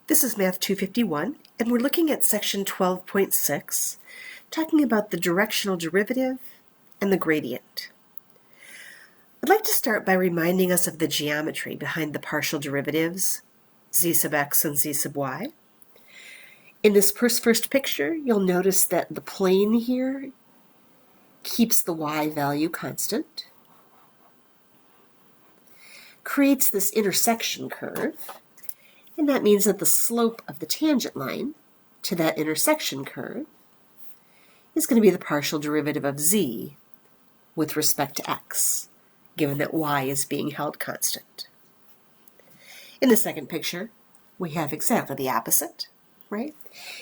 This is Math 251, and we're looking at section 12.6, talking about the directional derivative and the gradient. I'd like to start by reminding us of the geometry behind the partial derivatives, z sub x and z sub y. In this first picture, you'll notice that the plane here keeps the y value constant, creates this intersection curve, and that means that the slope of the tangent line to that intersection curve is going to be the partial derivative of z with respect to x, given that y is being held constant. In the second picture, we have exactly the opposite, right?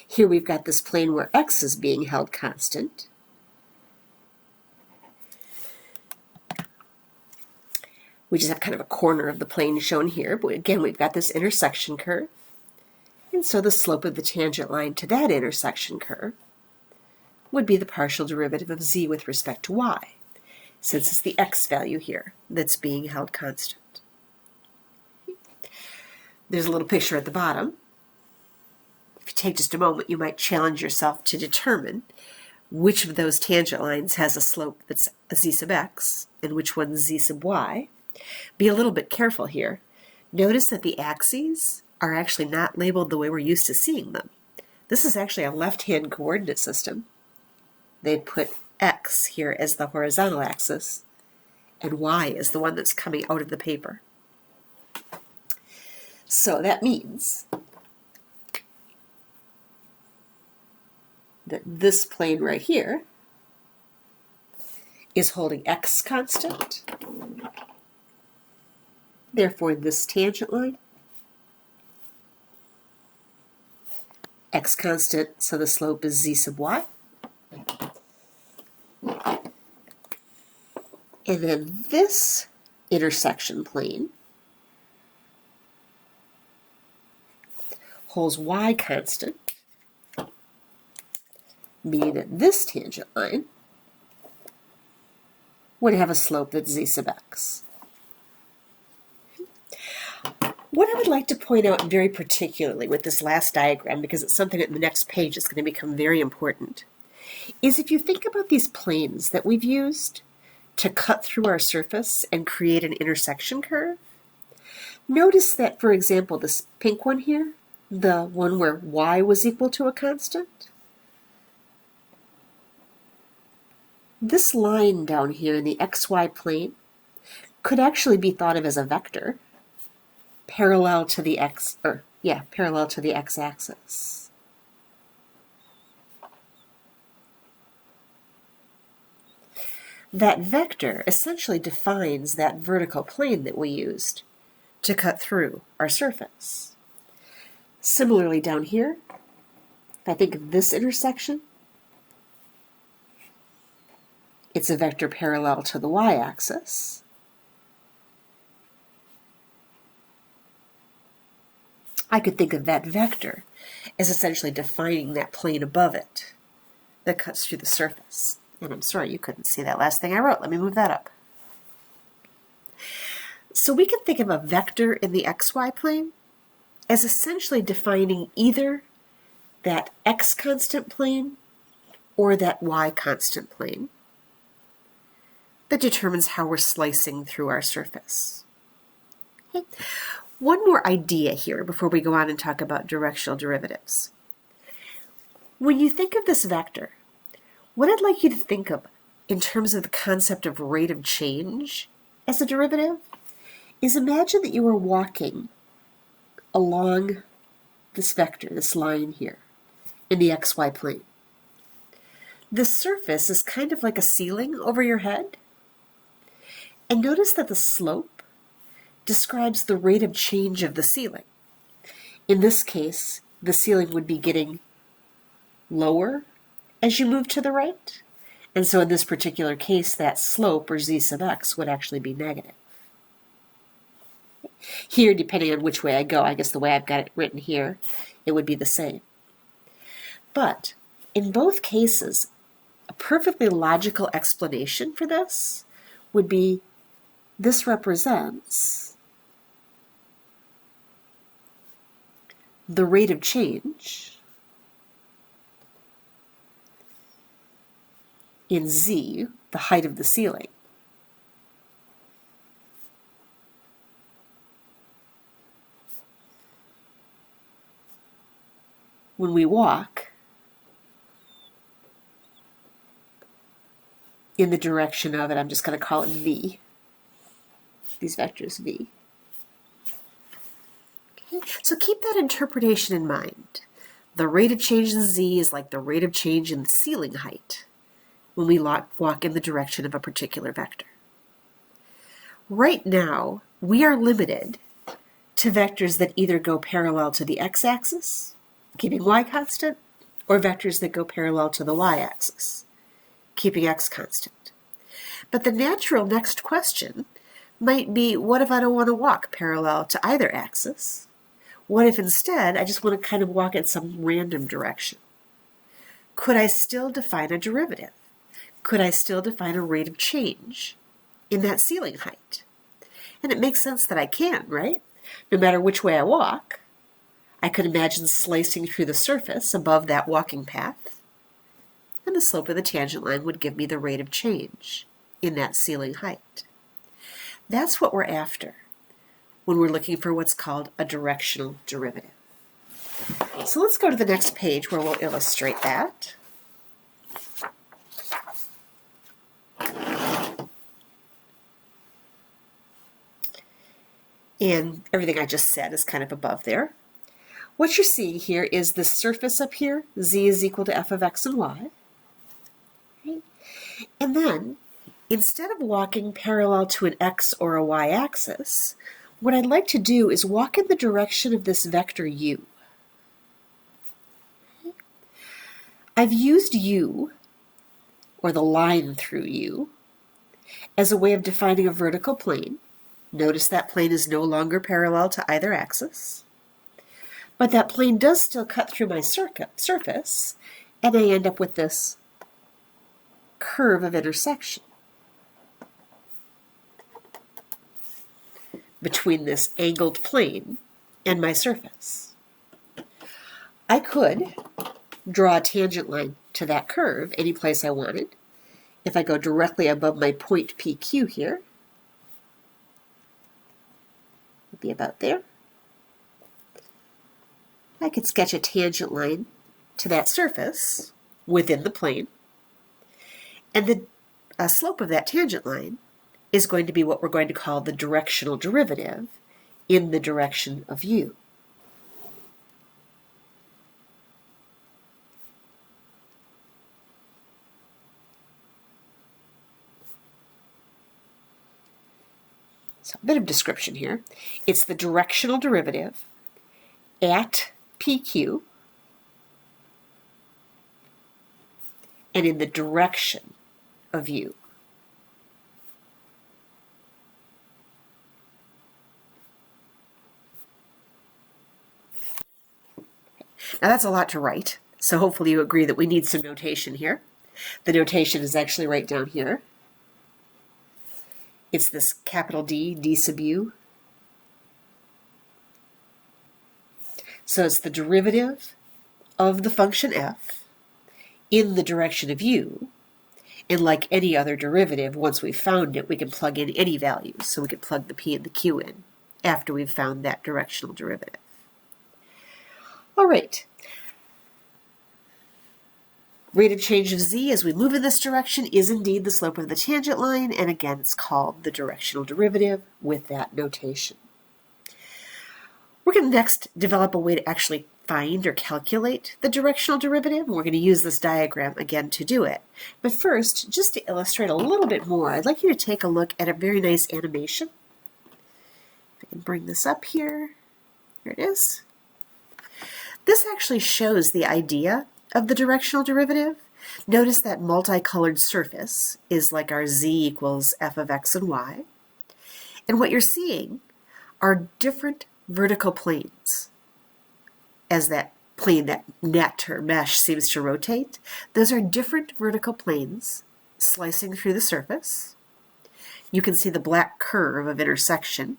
Here we've got this plane where x is being held constant. We just have kind of a corner of the plane shown here, but again, we've got this intersection curve. And so the slope of the tangent line to that intersection curve would be the partial derivative of z with respect to y, since it's the x value here that's being held constant. There's a little picture at the bottom. If you take just a moment, you might challenge yourself to determine which of those tangent lines has a slope that's a z sub x and which one's z sub y. Be a little bit careful here. Notice that the axes are actually not labeled the way we're used to seeing them. This is actually a left-hand coordinate system. They'd put x here as the horizontal axis, and y is the one that's coming out of the paper. So that means that this plane right here is holding x constant. Therefore, this tangent line, x constant, so the slope is z sub y. And then this intersection plane holds y constant, meaning that this tangent line would have a slope that's z sub x. What I would like to point out very particularly with this last diagram, because it's something that in the next page is going to become very important, is if you think about these planes that we've used to cut through our surface and create an intersection curve, notice that, for example, this pink one here, the one where y was equal to a constant, this line down here in the xy plane could actually be thought of as a vector parallel to the x-axis. That vector essentially defines that vertical plane that we used to cut through our surface. Similarly down here, if I think of this intersection, it's a vector parallel to the y-axis. I could think of that vector as essentially defining that plane above it that cuts through the surface. And I'm sorry you couldn't see that last thing I wrote. Let me move that up. So we can think of a vector in the xy plane as essentially defining either that x constant plane or that y constant plane that determines how we're slicing through our surface. Okay. One more idea here before we go on and talk about directional derivatives. When you think of this vector, what I'd like you to think of in terms of the concept of rate of change as a derivative is imagine that you were walking along this vector, this line here, in the xy plane. The surface is kind of like a ceiling over your head. And notice that the slope describes the rate of change of the ceiling. In this case, the ceiling would be getting lower as you move to the right. And so in this particular case, that slope, or z sub x, would actually be negative. Here, depending on which way I go, I guess the way I've got it written here, it would be the same. But in both cases, a perfectly logical explanation for this would be this represents the rate of change in z, the height of the ceiling, when we walk in the direction of it, I'm just going to call it v, these vectors v. Okay? So keep that interpretation in mind. The rate of change in z is like the rate of change in the ceiling height when we walk in the direction of a particular vector. Right now, we are limited to vectors that either go parallel to the x-axis, keeping y constant, or vectors that go parallel to the y-axis, keeping x constant. But the natural next question might be, what if I don't want to walk parallel to either axis? What if instead I just want to kind of walk in some random direction? Could I still define a derivative? Could I still define a rate of change in that ceiling height? And it makes sense that I can, right? No matter which way I walk, I could imagine slicing through the surface above that walking path, and the slope of the tangent line would give me the rate of change in that ceiling height. That's what we're after when we're looking for what's called a directional derivative. So let's go to the next page where we'll illustrate that. And everything I just said is kind of above there. What you're seeing here is the surface up here, z is equal to f of x and y. Right? And then, instead of walking parallel to an x or a y axis, what I'd like to do is walk in the direction of this vector u. I've used u, or the line through u, as a way of defining a vertical plane. Notice that plane is no longer parallel to either axis. But that plane does still cut through my surface, and I end up with this curve of intersection between this angled plane and my surface. I could draw a tangent line to that curve any place I wanted. If I go directly above my point PQ here, it'd be about there. I could sketch a tangent line to that surface within the plane, and the slope of that tangent line is going to be what we're going to call the directional derivative in the direction of u. So a bit of description here. It's the directional derivative at PQ and in the direction of u. Now that's a lot to write, so hopefully you agree that we need some notation here. The notation is actually right down here. It's this capital D, D sub u. So it's the derivative of the function f in the direction of u. And like any other derivative, once we've found it, we can plug in any values. So we can plug the p and the q in after we've found that directional derivative. All right. Rate of change of z as we move in this direction is indeed the slope of the tangent line, and again it's called the directional derivative with that notation. We're going to next develop a way to actually find or calculate the directional derivative. We're going to use this diagram again to do it. But first, just to illustrate a little bit more, I'd like you to take a look at a very nice animation. If I can bring this up here. Here it is. This actually shows the idea of the directional derivative. Notice that multicolored surface is like our z equals f of x and y. And what you're seeing are different vertical planes. As that plane, that net or mesh seems to rotate, those are different vertical planes slicing through the surface. You can see the black curve of intersection,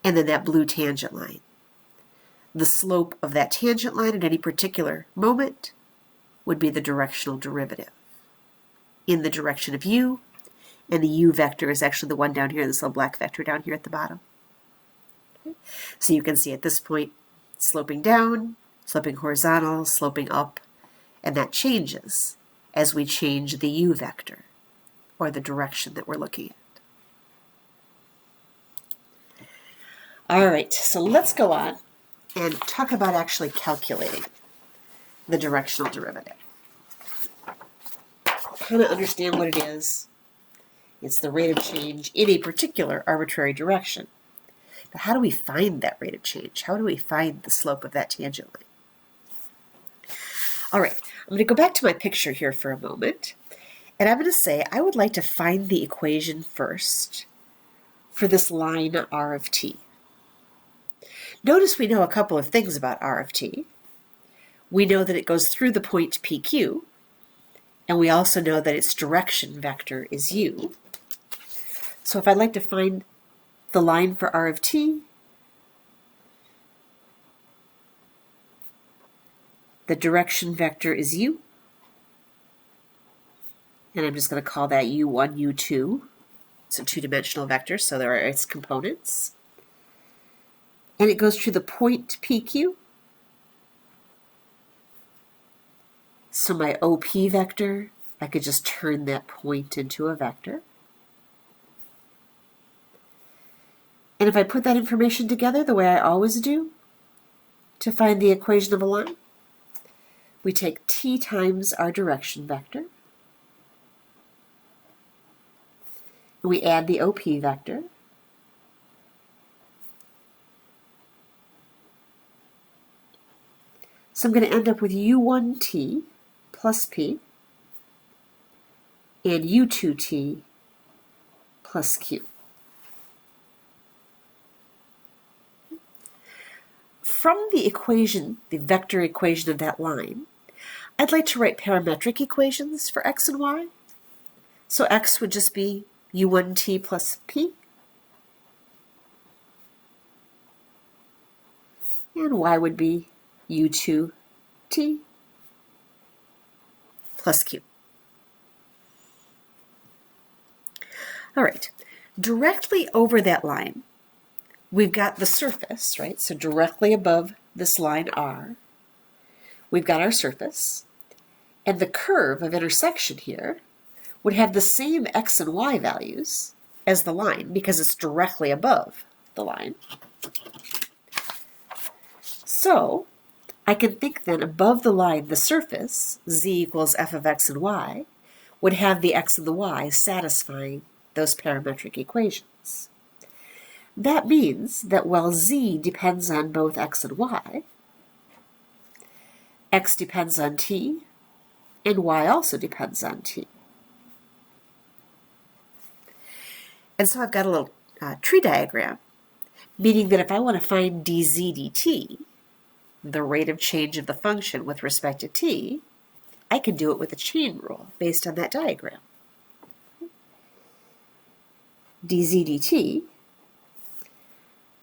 and then that blue tangent line. The slope of that tangent line at any particular moment would be the directional derivative in the direction of u, and the u vector is actually the one down here, this little black vector down here at the bottom. Okay. So you can see at this point, sloping down, sloping horizontal, sloping up, and that changes as we change the u vector, or the direction that we're looking at. All right, so let's go on and talk about actually calculating the directional derivative. Kind of understand what it is. It's the rate of change in a particular arbitrary direction. But how do we find that rate of change? How do we find the slope of that tangent line? All right, I'm going to go back to my picture here for a moment, and I'm going to say I would like to find the equation first for this line r of t. Notice we know a couple of things about r of t. We know that it goes through the point PQ, and we also know that its direction vector is u. So if I'd like to find the line for r of t, the direction vector is u, and I'm just going to call that u1, u2. It's a two-dimensional vector, so there are its components. And it goes through the point PQ. So my OP vector, I could just turn that point into a vector. And if I put that information together the way I always do to find the equation of a line, we take t times our direction vector, and we add the OP vector, so I'm going to end up with u1t plus p and u2t plus q. From the equation, the vector equation of that line, I'd like to write parametric equations for x and y. So x would just be u1t plus p, and y would be u2t plus q. All right, directly over that line, we've got the surface, right? So directly above this line R, we've got our surface, and the curve of intersection here would have the same x and y values as the line because it's directly above the line. So I can think then above the line, the surface, z equals f of x and y, would have the x and the y satisfying those parametric equations. That means that while z depends on both x and y, x depends on t, and y also depends on t. And so I've got a little tree diagram, meaning that if I want to find dz dt, the rate of change of the function with respect to t, I can do it with a chain rule based on that diagram. dz dt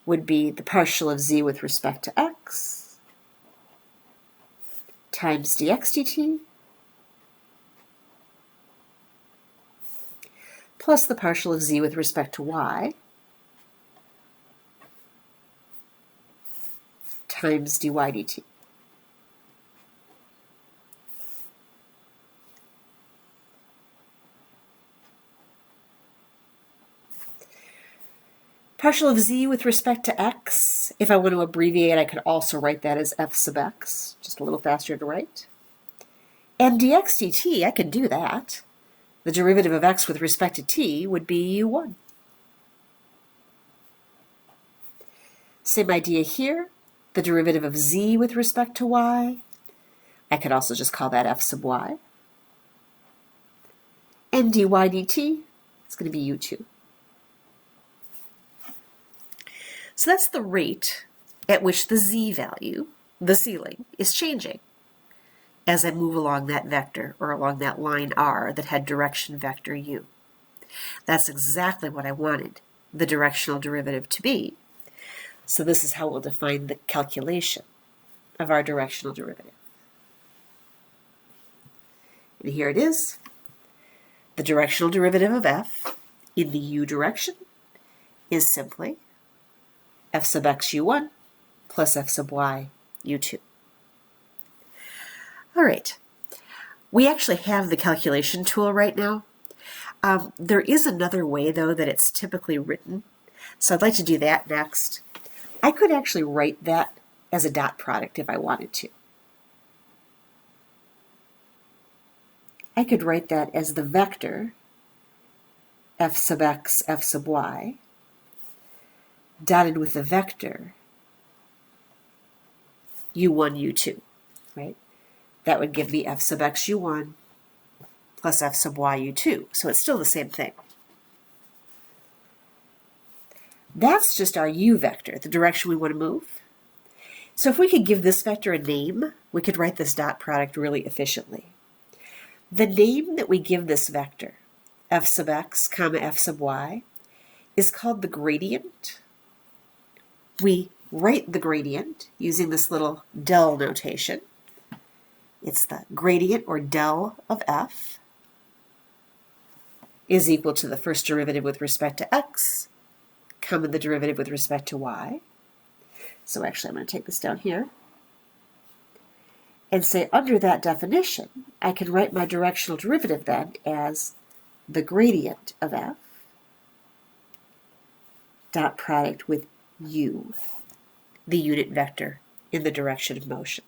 would be the partial of z with respect to x times dx dt plus the partial of z with respect to y times dy dt. Partial of z with respect to x, if I want to abbreviate, I could also write that as f sub x, just a little faster to write. And dx dt, I can do that. The derivative of x with respect to t would be u1. Same idea here. The derivative of z with respect to y, I could also just call that f sub y. And dy dt, it's going to be u2. So that's the rate at which the z value, the ceiling, is changing as I move along that vector or along that line r that had direction vector u. That's exactly what I wanted the directional derivative to be. So this is how we'll define the calculation of our directional derivative. And here it is. The directional derivative of f in the u direction is simply f sub x u1 plus f sub y u2. All right. We actually have the calculation tool right now. There is another way, though, that it's typically written. So I'd like to do that next. I could actually write that as a dot product if I wanted to. I could write that as the vector f sub x, f sub y, dotted with the vector u1, u2, right? That would give me f sub x u1 plus f sub y u2. So it's still the same thing. That's just our u vector, the direction we want to move. So if we could give this vector a name, we could write this dot product really efficiently. The name that we give this vector, f sub x comma f sub y, is called the gradient. We write the gradient using this little del notation. It's the gradient, or del, of f is equal to the first derivative with respect to x, comma the derivative with respect to y. So actually I'm going to take this down here and say under that definition, I can write my directional derivative then as the gradient of f dot product with u, the unit vector in the direction of motion.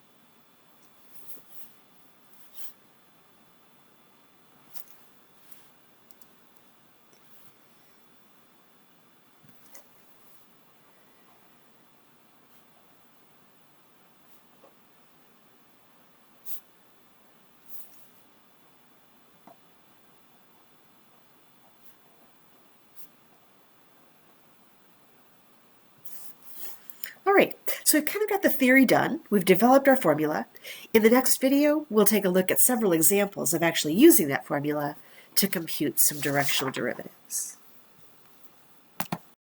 All right, so we've kind of got the theory done. We've developed our formula. In the next video, we'll take a look at several examples of actually using that formula to compute some directional derivatives.